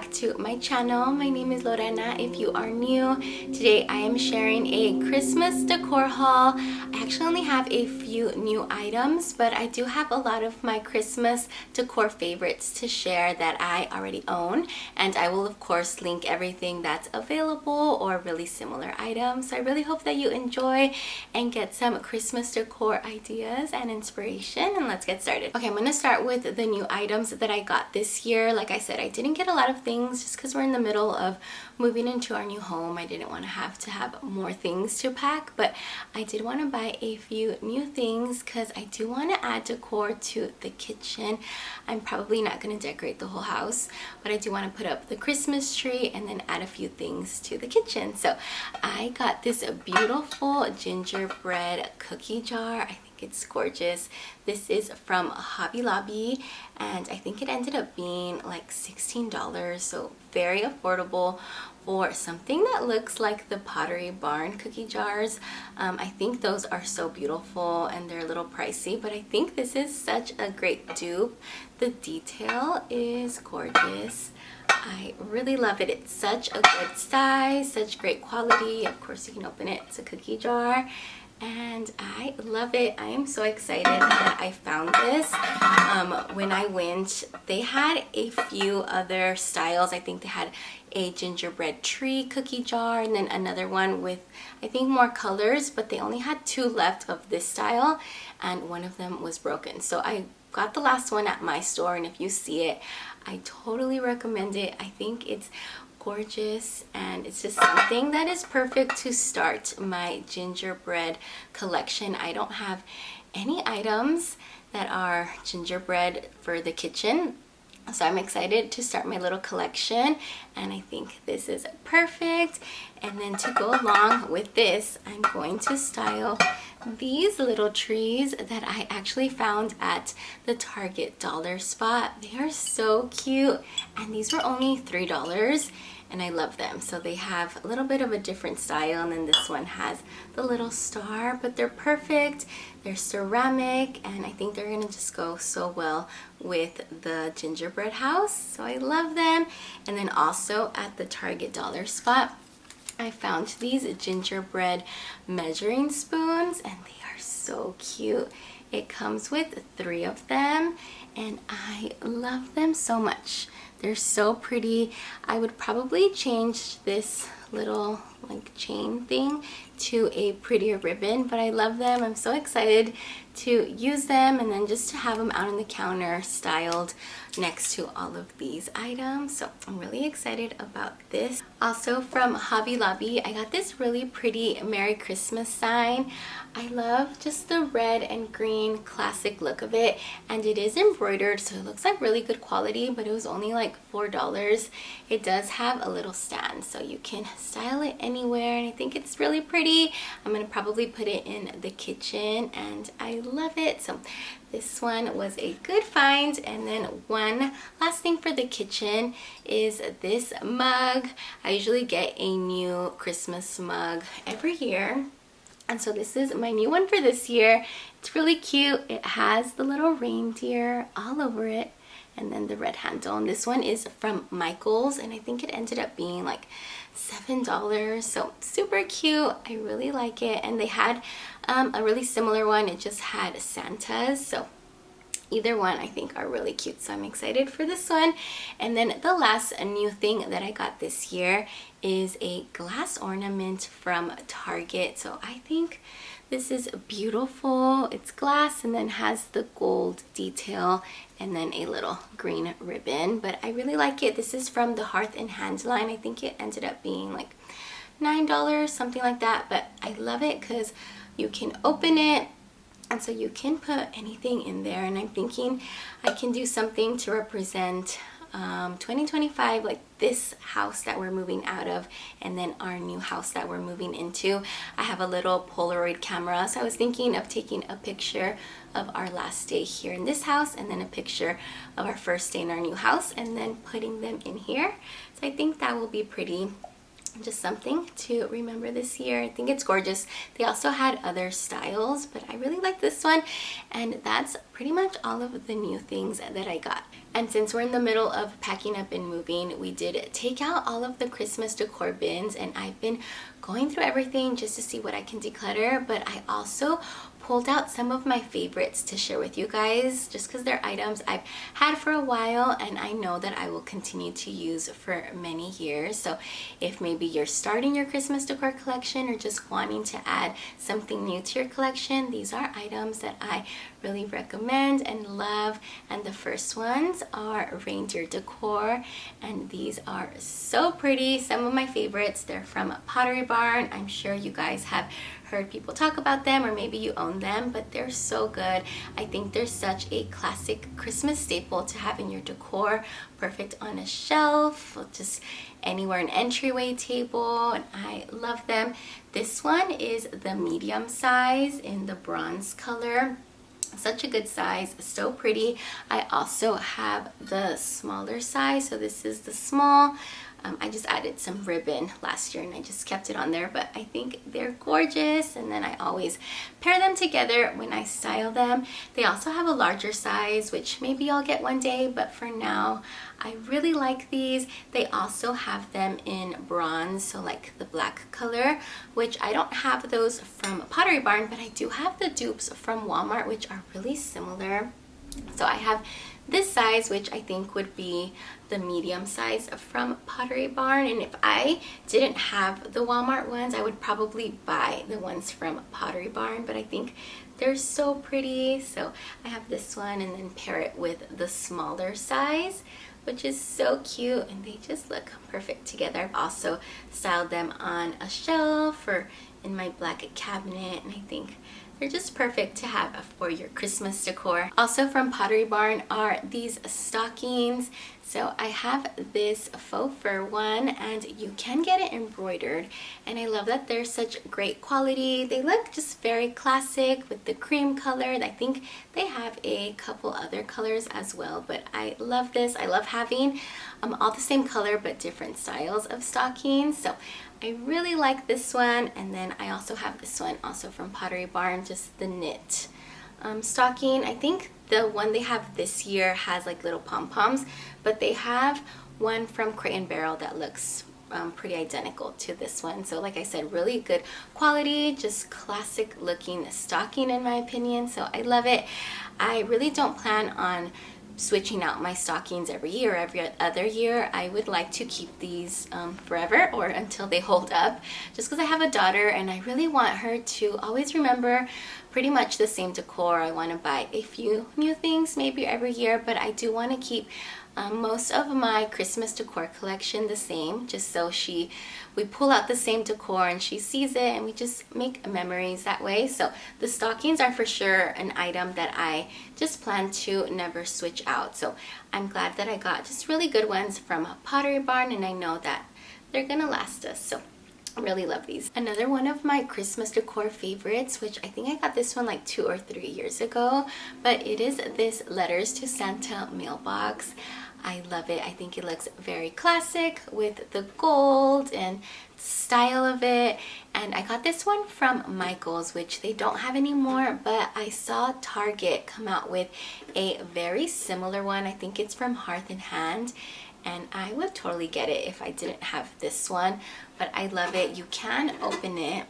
back to my channel. My name is Lorena. If you are new, today I am sharing a Christmas decor haul. I actually only have a few new items, but I do have a lot of my Christmas decor favorites to share that I already own, and I will of course link everything that's available or really similar items. So I really hope that you enjoy and get some Christmas decor ideas and inspiration, and let's get started. Okay, I'm gonna start with the new items that I got this year. Like I said, I didn't get a lot of things just because we're in the middle of moving into our new home. I didn't want to have more things to pack, but I did want to buy a few new things because I do want to add decor to the kitchen. I'm probably not going to decorate the whole house, but I do want to put up the Christmas tree and then add a few things to the kitchen. So I got this beautiful gingerbread cookie jar. I think it's gorgeous. This is from Hobby Lobby, and I think it ended up being like $16, so very affordable for something that looks like the Pottery Barn cookie jars. I think those are so beautiful and they're a little pricey, but I think this is such a great dupe. The detail is gorgeous. I really love it. It's such a good size, such great quality. Of course you can open it. It's a cookie jar. And I love it. I am so excited that I found this. When I went, they had a few other styles. I think they had a gingerbread tree cookie jar and then another one with, I think, more colors, but they only had two left of this style and one of them was broken. So I got the last one at my store, and if you see it, I totally recommend it. I think it's gorgeous, and it's just something that is perfect to start my gingerbread collection. I don't have any items that are gingerbread for the kitchen, so I'm excited to start my little collection, and I think this is perfect. And then to go along with this, I'm going to style these little trees that I actually found at the Target dollar spot. They are so cute, and these were only $3, and I love them. So they have a little bit of a different style, and then this one has the little star, but they're perfect. They're ceramic, and I think they're gonna just go so well with the gingerbread house. So I love them. And then also at the Target dollar spot, I found these gingerbread measuring spoons, and they are so cute. It comes with 3 of them, and I love them so much. They're so pretty. I would probably change this little like chain thing to a prettier ribbon, but I love them. I'm so excited to use them, and then just to have them out on the counter styled next to all of these items. So I'm really excited about this. Also from Hobby Lobby, I got this really pretty Merry Christmas sign. I love just the red and green classic look of it, and it is embroidered, so it looks like really good quality, but it was only like $4. It does have a little stand, so you can style it anywhere, and I think it's really pretty. I'm gonna probably put it in the kitchen, and I love it. So this one was a good find. And then one last thing for the kitchen is this mug. I usually get a new Christmas mug every year, and so this is my new one for this year. It's really cute. It has the little reindeer all over it, and then the red handle. And this one is from Michael's, and I think it ended up being like $7. So super cute. I really like it. And they had a really similar one. It just had Santas. So either one I think are really cute, so I'm excited for this one. And then the last new thing that I got this year is a glass ornament from Target. So I think this is beautiful. It's glass and then has the gold detail and then a little green ribbon, but I really like it. This is from the Hearth and Hand line. I think it ended up being like $9, something like that, but I love it because you can open it, and so you can put anything in there. And I'm thinking I can do something to represent 2025, like this house that we're moving out of, and then our new house that we're moving into. I have a little Polaroid camera, so I was thinking of taking a picture of our last day here in this house, and then a picture of our first day in our new house, and then putting them in here. So I think that will be pretty. just something to remember this year. I think it's gorgeous. They also had other styles, but I really like this one, and that's pretty much all of the new things that I got. And since we're in the middle of packing up and moving, we did take out all of the Christmas decor bins, and I've been going through everything just to see what I can declutter, but I also pulled out some of my favorites to share with you guys, just because they're items I've had for a while and I know that I will continue to use for many years. So if maybe you're starting your Christmas decor collection or just wanting to add something new to your collection, these are items that I really recommend and love. And the first ones are reindeer decor, and these are so pretty. Some of my favorites, they're from Pottery Barn. I'm sure you guys have heard people talk about them, or maybe you own them, but they're so good. I think they're such a classic Christmas staple to have in your decor. Perfect on a shelf, just anywhere, an entryway table, and I love them. This one is the medium size in the bronze color. Such a good size, so pretty. I also have the smaller size, so this is the small. I just added some ribbon last year and I just kept it on there, but I think they're gorgeous, and then I always pair them together when I style them. They also have a larger size, which maybe I'll get one day, but for now I really like these. They also have them in bronze, so like the black color, which I don't have those from Pottery Barn, but I do have the dupes from Walmart, which are really similar. So I have this size, which I think would be the medium size from Pottery Barn, and if I didn't have the Walmart ones, I would probably buy the ones from Pottery Barn, but I think they're so pretty. So I have this one and then pair it with the smaller size, which is so cute, and they just look perfect together. I've also styled them on a shelf or in my black cabinet, and I think they're just perfect to have for your Christmas decor. Also from Pottery Barn are these stockings. So I have this faux fur one, and you can get it embroidered, and I love that they're such great quality. They look just very classic with the cream color. I think they have a couple other colors as well, but I love this. I love having all the same color but different styles of stockings. So I really like this one, and then I also have this one also from Pottery Barn, just the knit stocking. I think the one they have this year has like little pom-poms, but they have one from Crate & Barrel that looks pretty identical to this one. So like I said, really good quality, just classic looking stocking in my opinion, so I love it. I really don't plan on switching out my stockings every year, every other year. I would like to keep these forever, or until they hold up, just because I have a daughter and I really want her to always remember pretty much the same decor. I want to buy a few new things maybe every year, but I do want to keep most of my Christmas decor collection the same, just so we pull out the same decor and she sees it, and we just make memories that way. So the stockings are for sure an item that I just plan to never switch out. So I'm glad that I got just really good ones from Pottery Barn, and I know that they're gonna last us. So I really love these. Another one of my Christmas decor favorites, which I think I got this one like 2 or 3 years ago, but it is this Letters to Santa mailbox. I love it. I think it looks very classic with the gold and style of it. And I got this one from Michael's, which they don't have anymore, but I saw Target come out with a very similar one. I think it's from Hearth and Hand, and I would totally get it if I didn't have this one, but I love it. You can open it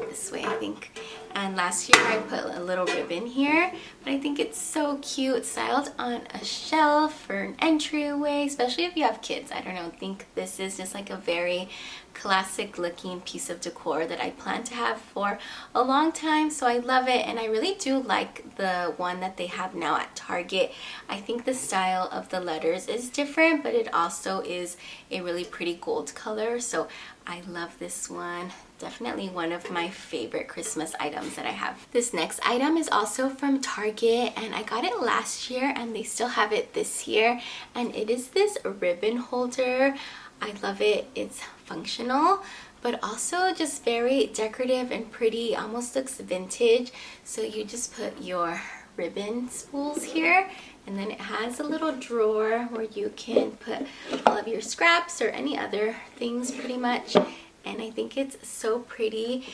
this way, I think. And last year I put a little ribbon here, but I think it's so cute, styled on a shelf or an entryway, especially if you have kids. I don't know, I think this is just like a very classic looking piece of decor that I plan to have for a long time, so I love it. And I really do like the one that they have now at Target. I think the style of the letters is different, but it also is a really pretty gold color, so I love this one. Definitely one of my favorite Christmas items that I have. This next item is also from Target, and I got it last year and they still have it this year, and it is this ribbon holder. I love it. It's functional, but also just very decorative and pretty, almost looks vintage. So you just put your ribbon spools here And then it has a little drawer where you can put all of your scraps or any other things pretty much. And I think it's so pretty,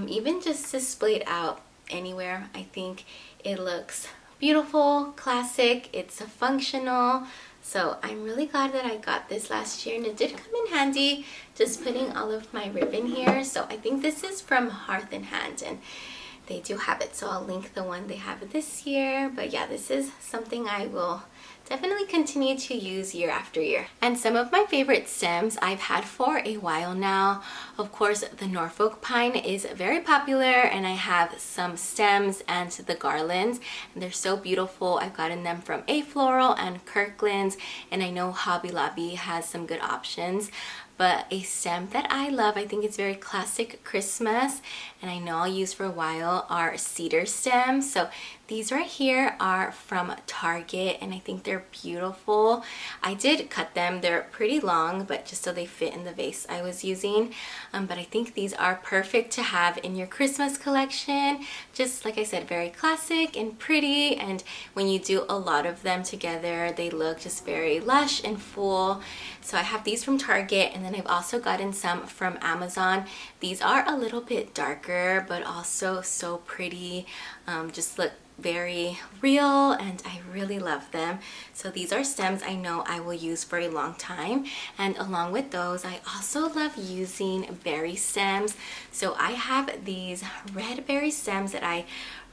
even just displayed out anywhere. I think it looks beautiful, classic, it's functional. So I'm really glad that I got this last year, and it did come in handy just putting all of my ribbon here. So I think this is from Hearth and Hand, and they do have it, so I'll link the one they have this year. But yeah, this is something I will definitely continue to use year after year. And some of my favorite stems I've had for a while now. Of course, the Norfolk pine is very popular, and I have some stems and the garlands, and they're so beautiful. I've gotten them from A Floral and Kirkland's, and I know Hobby Lobby has some good options. But a stem that I love, I think it's very classic Christmas, and I know I'll use for a while, are cedar stems. So these right here are from Target, and I think they're beautiful. I did cut them. They're pretty long, but just so they fit in the vase I was using. But I think these are perfect to have in your Christmas collection. Just like I said, very classic and pretty, and when you do a lot of them together, they look just very lush and full. So I have these from Target, and then I've also gotten some from Amazon. These are a little bit darker, but also so pretty. Just look very real, and I really love them. So these are stems I know I will use for a long time. And along with those, I also love using berry stems. So I have these red berry stems that I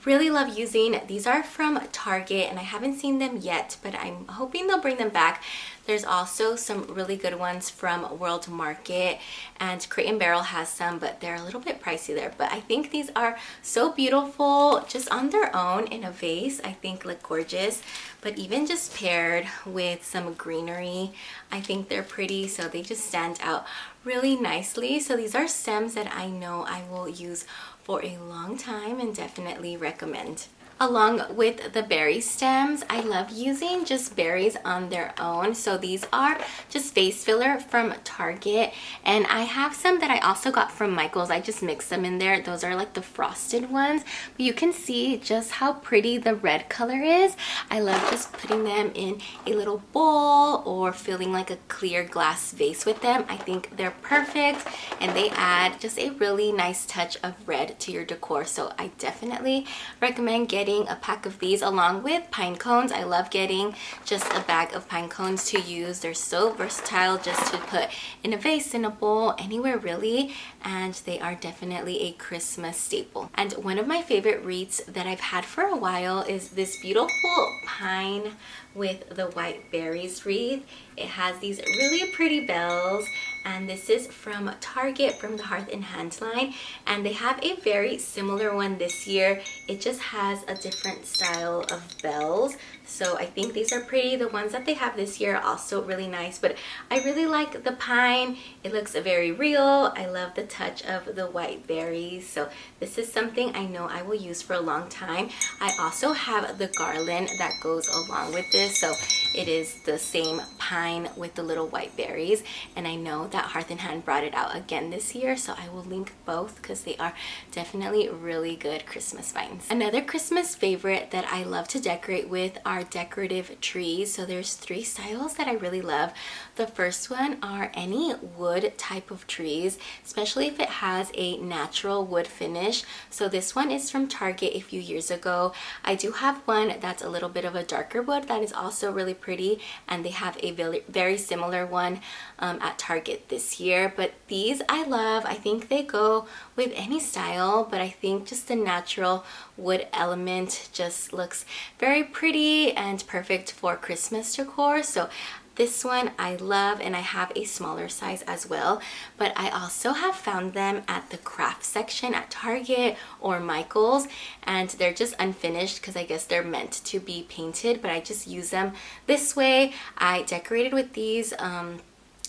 really love using. These are from Target, and I haven't seen them yet, but I'm hoping they'll bring them back. There's also some really good ones from World Market, and Crate & Barrel has some, but they're a little bit pricey there. But I think these are so beautiful just on their own in a vase. I think look gorgeous, but even just paired with some greenery, I think they're pretty. So they just stand out really nicely. So these are stems that I know I will use for a long time and definitely recommend. Along with the berry stems, I love using just berries on their own. So these are just vase filler from Target, and I have some that I also got from Michael's. I just mixed them in there. Those are like the frosted ones, but you can see just how pretty the red color is. I love just putting them in a little bowl or filling like a clear glass vase with them. I think they're perfect, and they add just a really nice touch of red to your decor. So I definitely recommend getting a pack of these along with pine cones. I love getting just a bag of pine cones to use. They're so versatile just to put in a vase, in a bowl, anywhere really, and they are definitely a Christmas staple. And one of my favorite wreaths that I've had for a while is this beautiful pine with the white berries wreath. It has these really pretty bells, and this is from Target, from the Hearth and Hand line, and they have a very similar one this year. It just has a different style of bells. So I think these are pretty. The ones that they have this year are also really nice, but I really like the pine. It looks very real. I love the touch of the white berries. So this is something I know I will use for a long time. I also have the garland that goes along with this. So it is the same pine with the little white berries, and I know that Hearth and Hand brought it out again this year, so I will link both because they are definitely really good Christmas vines. Another Christmas favorite that I love to decorate with are decorative trees. So there's 3 styles that I really love. The first one are any wood type of trees, especially if it has a natural wood finish. So this one is from Target a few years ago. I do have one that's a little bit of a darker wood that is also really pretty, and they have a very similar one at Target this year. But these I love. I think they go with any style, but I think just the natural wood element just looks very pretty and perfect for Christmas decor. So this one I love, and I have a smaller size as well, but I also have found them at the craft section at Target or Michael's, and they're just unfinished because I guess they're meant to be painted, but I just use them this way. I decorated with these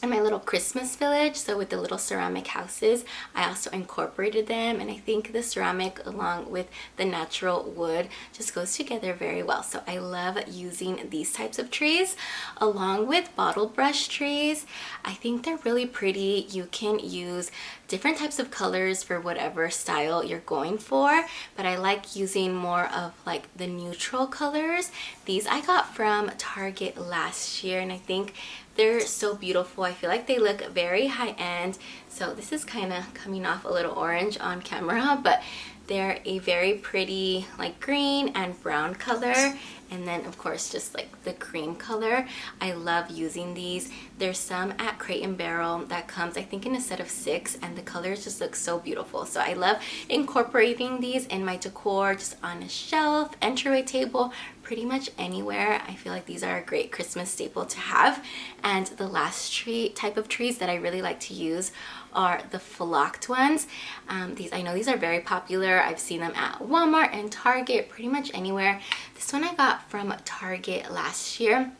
in my little Christmas village, so with the little ceramic houses, I also incorporated them, and I think the ceramic along with the natural wood just goes together very well. So I love using these types of trees along with bottle brush trees. I think they're really pretty. You can use different types of colors for whatever style you're going for, but I like using more of like the neutral colors. These I got from Target last year, and I think they're so beautiful. I feel like they look very high-end. So this is kind of coming off a little orange on camera, but they're a very pretty like green and brown color, and then of course just like the cream color. I love using these. There's some at Crate & Barrel that comes, I think, in a set of 6, and the colors just look so beautiful. So I love incorporating these in my decor, just on a shelf, entryway table, pretty much anywhere. I feel like these are a great Christmas staple to have. And the last type of trees that I really like to use are the flocked ones. I know these are very popular. I've seen them at Walmart and Target, pretty much anywhere. This one I got from Target last year.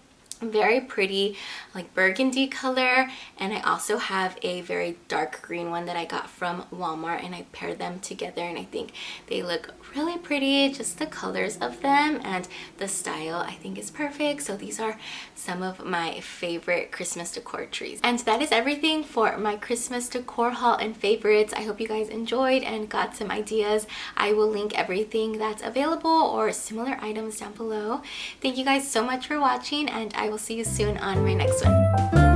Very pretty like burgundy color, and I also have a very dark green one that I got from Walmart, and I paired them together, and I think they look really pretty. Just the colors of them and the style I think is perfect. So these are some of my favorite Christmas decor trees, and that is everything for my Christmas decor haul and favorites. I hope you guys enjoyed and got some ideas. I will link everything that's available or similar items down below. Thank you guys so much for watching, and I will see you soon on my next one.